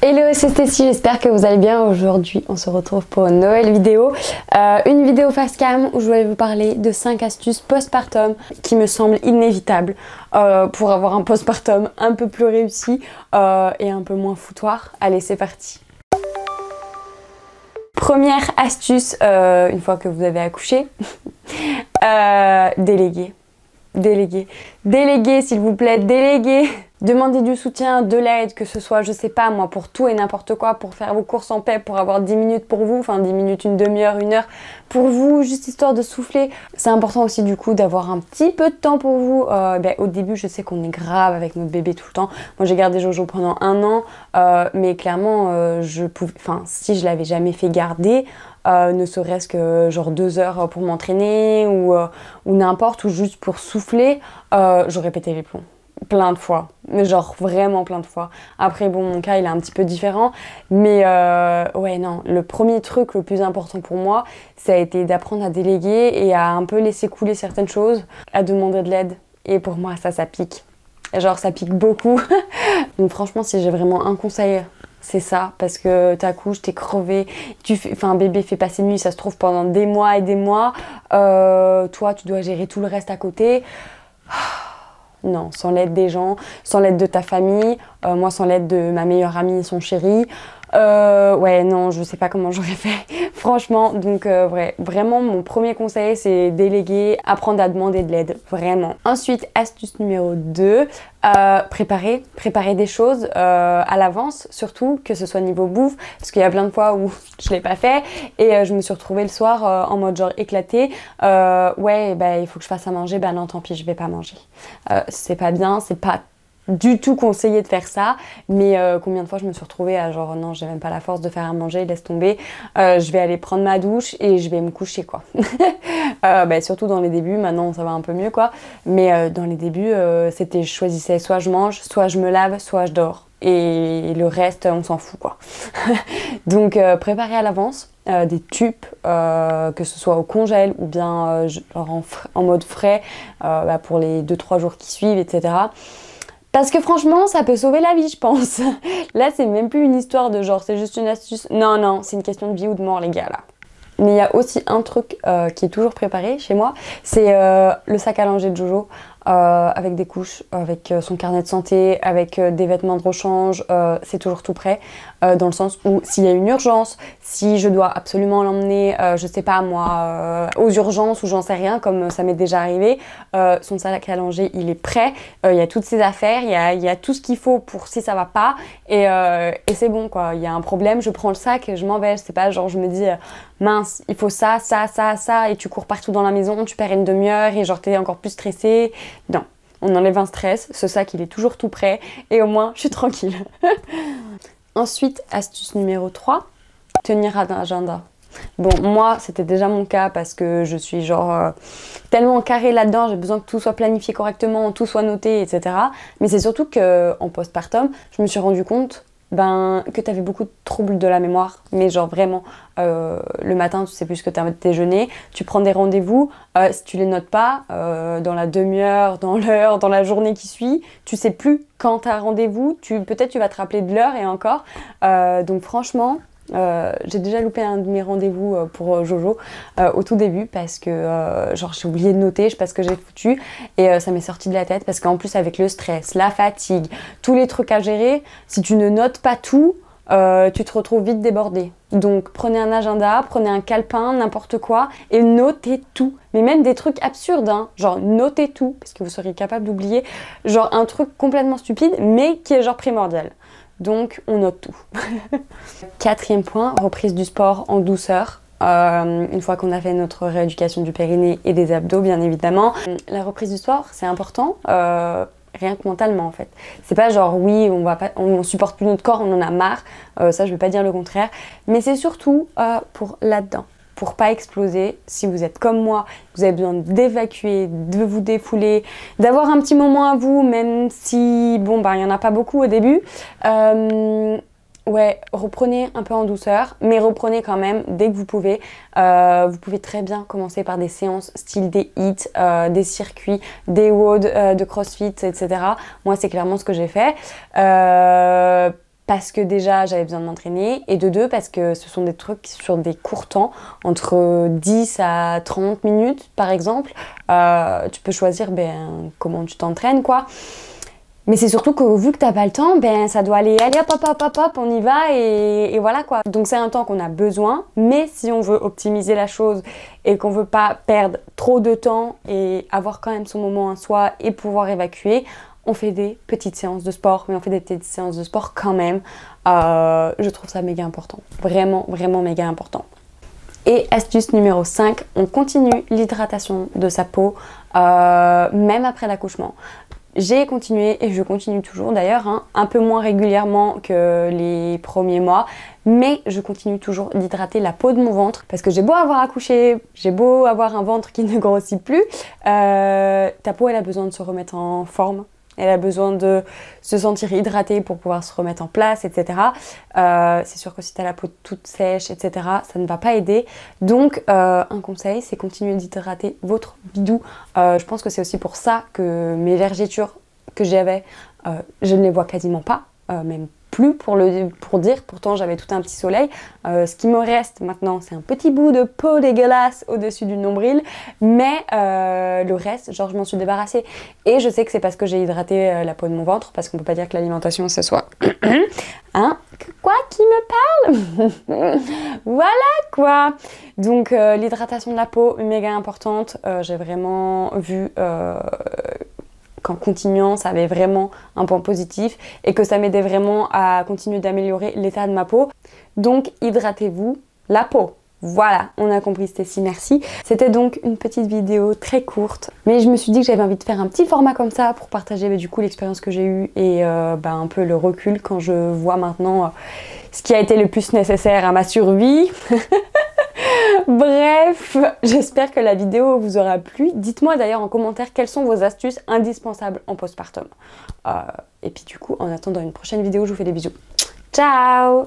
Hello, c'est Stécie, j'espère que vous allez bien. Aujourd'hui, on se retrouve pour une nouvelle vidéo. Une vidéo face cam où je voulais vous parler de 5 astuces postpartum qui me semblent inévitables pour avoir un postpartum un peu plus réussi et un peu moins foutoir. Allez, c'est parti. Première astuce, une fois que vous avez accouché, déléguer. Déléguer, s'il vous plaît, déléguer. Demandez du soutien, de l'aide, que ce soit, je sais pas moi, pour tout et n'importe quoi, pour faire vos courses en paix, pour avoir 10 minutes pour vous, enfin 10 minutes, une demi-heure, une heure pour vous, juste histoire de souffler. C'est important aussi du coup d'avoir un petit peu de temps pour vous. Au début, je sais qu'on est grave avec notre bébé tout le temps. Moi, j'ai gardé Jojo pendant 1 an, mais clairement, si je l'avais jamais fait garder, ne serait-ce que genre 2 heures pour m'entraîner ou n'importe, ou juste pour souffler, j'aurais pété les plombs. Plein de fois, mais genre vraiment plein de fois. Après bon, mon cas il est un petit peu différent, mais ouais non, le premier truc le plus important pour moi, ça a été d'apprendre à déléguer et à un peu laisser couler certaines choses, à demander de l'aide. Et pour moi ça pique, genre ça pique beaucoup. Donc franchement, si j'ai vraiment un conseil, c'est ça, parce que t'accouches, t'es crevé, un bébé fait passer nuit, ça se trouve pendant des mois et des mois, toi tu dois gérer tout le reste à côté. Non, sans l'aide des gens, sans l'aide de ta famille, moi sans l'aide de ma meilleure amie et son chéri. Ouais, non, je sais pas comment j'aurais fait, franchement. Donc, vraiment, mon premier conseil, c'est déléguer, apprendre à demander de l'aide, vraiment. Ensuite, astuce numéro 2, préparer des choses à l'avance, surtout que ce soit niveau bouffe, parce qu'il y a plein de fois où je l'ai pas fait et je me suis retrouvée le soir en mode genre éclatée. Il faut que je fasse à manger, bah non, tant pis, je vais pas manger. C'est pas bien, c'est pas du tout conseillé de faire ça, mais combien de fois je me suis retrouvée à genre non, j'ai même pas la force de faire à manger, laisse tomber, je vais aller prendre ma douche et je vais me coucher quoi. Surtout dans les débuts, maintenant ça va un peu mieux quoi, mais dans les débuts c'était, je choisissais soit je mange, soit je me lave, soit je dors, et le reste on s'en fout quoi. Donc préparer à l'avance des tubes, que ce soit au congèle ou bien en mode frais pour les 2-3 jours qui suivent, etc. Parce que franchement, ça peut sauver la vie, je pense. Là, c'est même plus une histoire de genre, c'est juste une astuce. Non, non, c'est une question de vie ou de mort, les gars, là. Mais il y a aussi un truc qui est toujours préparé chez moi, c'est le sac à langer de Jojo, avec des couches, avec son carnet de santé, avec des vêtements de rechange, c'est toujours tout prêt, dans le sens où s'il y a une urgence, si je dois absolument l'emmener, je sais pas moi, aux urgences ou j'en sais rien, comme ça m'est déjà arrivé, son sac à langer il est prêt, il y a toutes ses affaires, il y a tout ce qu'il faut pour si ça va pas, et c'est bon quoi, il y a un problème, je prends le sac et je m'en vais, c'est pas genre je me dis mince, il faut ça, et tu cours partout dans la maison, tu perds une demi-heure et genre t'es encore plus stressé. Non, on enlève un stress, ce sac il est toujours tout prêt et au moins je suis tranquille. Ensuite, astuce numéro 3, tenir un agenda. Bon, moi c'était déjà mon cas parce que je suis genre tellement carrée là-dedans, j'ai besoin que tout soit planifié correctement, tout soit noté, etc. Mais c'est surtout qu'en postpartum, je me suis rendu compte que tu avais beaucoup de troubles de la mémoire, mais genre vraiment, le matin, tu sais plus ce que tu as déjeuné, tu prends des rendez-vous, si tu les notes pas, dans la demi-heure, dans l'heure, dans la journée qui suit, tu sais plus quand tu as rendez-vous, peut-être tu vas te rappeler de l'heure et encore, donc franchement, j'ai déjà loupé un de mes rendez-vous pour Jojo au tout début parce que j'ai oublié de noter, je sais pas ce que j'ai foutu et ça m'est sorti de la tête parce qu'en plus avec le stress, la fatigue, tous les trucs à gérer, si tu ne notes pas tout, tu te retrouves vite débordé. Donc prenez un agenda, prenez un calepin, n'importe quoi et notez tout. Mais même des trucs absurdes, hein, genre notez tout parce que vous seriez capable d'oublier genre un truc complètement stupide mais qui est genre primordial. Donc on note tout. 4e point, reprise du sport en douceur. Une fois qu'on a fait notre rééducation du périnée et des abdos bien évidemment. La reprise du sport c'est important, rien que mentalement en fait. C'est pas genre oui on supporte plus notre corps, on en a marre, ça je vais pas dire le contraire. Mais c'est surtout pour là-dedans. Pour pas exploser, si vous êtes comme moi, vous avez besoin d'évacuer, de vous défouler, d'avoir un petit moment à vous, même si, il y en a pas beaucoup au début. Ouais, reprenez un peu en douceur, mais reprenez quand même dès que vous pouvez. Vous pouvez très bien commencer par des séances style des HIIT, des circuits, des WOD, de CrossFit, etc. Moi, c'est clairement ce que j'ai fait. parce que déjà j'avais besoin de m'entraîner, et de deux parce que ce sont des trucs sur des courts temps, entre 10 à 30 minutes par exemple. Tu peux choisir comment tu t'entraînes quoi. Mais c'est surtout que vu que t'as pas le temps, ça doit aller, allez hop, on y va et voilà quoi. Donc c'est un temps qu'on a besoin, mais si on veut optimiser la chose et qu'on veut pas perdre trop de temps et avoir quand même son moment à soi et pouvoir évacuer, on fait des petites séances de sport, mais on fait des petites séances de sport quand même. Je trouve ça méga important, vraiment, vraiment méga important. Et astuce numéro 5, on continue l'hydratation de sa peau, même après l'accouchement. J'ai continué et je continue toujours d'ailleurs, un peu moins régulièrement que les premiers mois, mais je continue toujours d'hydrater la peau de mon ventre parce que j'ai beau avoir accouché, j'ai beau avoir un ventre qui ne grossit plus, ta peau elle a besoin de se remettre en forme. Elle a besoin de se sentir hydratée pour pouvoir se remettre en place, etc. C'est sûr que si tu as la peau toute sèche, etc., ça ne va pas aider. Donc, un conseil, c'est continuer d'hydrater votre bidou. Je pense que c'est aussi pour ça que mes vergetures que j'avais, je ne les vois quasiment pas, même plus pour dire. Pourtant, j'avais tout un petit soleil. Ce qui me reste maintenant, c'est un petit bout de peau dégueulasse au-dessus du nombril. Mais le reste, genre, je m'en suis débarrassée. Et je sais que c'est parce que j'ai hydraté la peau de mon ventre. Parce qu'on peut pas dire que l'alimentation, ce soit... Quoi qui me parle? Voilà quoi. Donc, l'hydratation de la peau, méga importante. J'ai vraiment vu... qu'en continuant, ça avait vraiment un point positif et que ça m'aidait vraiment à continuer d'améliorer l'état de ma peau. Donc, hydratez-vous la peau. Voilà, on a compris Stécie, merci. C'était donc une petite vidéo très courte, mais je me suis dit que j'avais envie de faire un petit format comme ça pour partager du coup l'expérience que j'ai eue et un peu le recul quand je vois maintenant ce qui a été le plus nécessaire à ma survie. Bref, j'espère que la vidéo vous aura plu. Dites-moi d'ailleurs en commentaire quelles sont vos astuces indispensables en postpartum. Et puis du coup, en attendant une prochaine vidéo, je vous fais des bisous. Ciao!